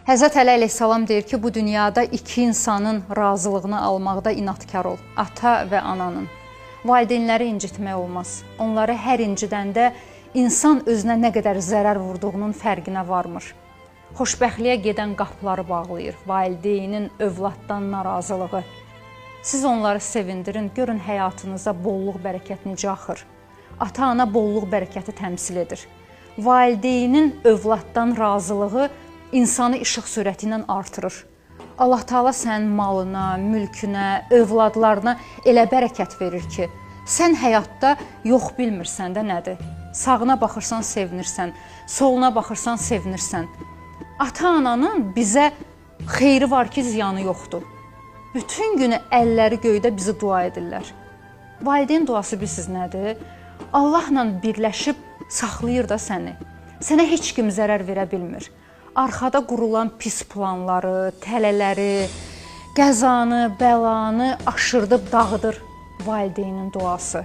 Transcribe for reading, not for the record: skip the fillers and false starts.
Həzrət Əli əleyhissalam deyir ki, bu dünyada iki insanın razılığını almaqda inadkar ol. Ata və ananın. Valideynləri incitmək olmaz. Onları hər incidəndə insan özünə nə qədər zərər vurduğunun fərqinə varmır. Xoşbəxtliyə gedən qapıları bağlayır. Valideynin övladdan narazılığı. Siz onları sevindirin, görün həyatınıza bolluq, bərəkət necə axır. Ata-ana bolluq, bərəkəti təmsil edir. Valideynin övladdan razılığı insanı işıq sürəti ilə artırır. Allah Taala sənin malına, mülkünə, övladlarına elə bərəkət verir ki, sən həyatda yox bilmirsən də nədir? Sağına baxırsan, sevinirsən, soluna baxırsan, sevinirsən. Ata-ananın bizə xeyri var ki, ziyanı yoxdur. Bütün günü əlləri göydə bizi dua edirlər. Valideyn duası bilirsiniz nədir? Allahla birləşib saxlayır da səni. Sənə heç kim zərər verə bilmir. Arxada qurulan pis planları, tələləri, qəzanı, bəlanı aşırdıb dağıdır valideynin duası.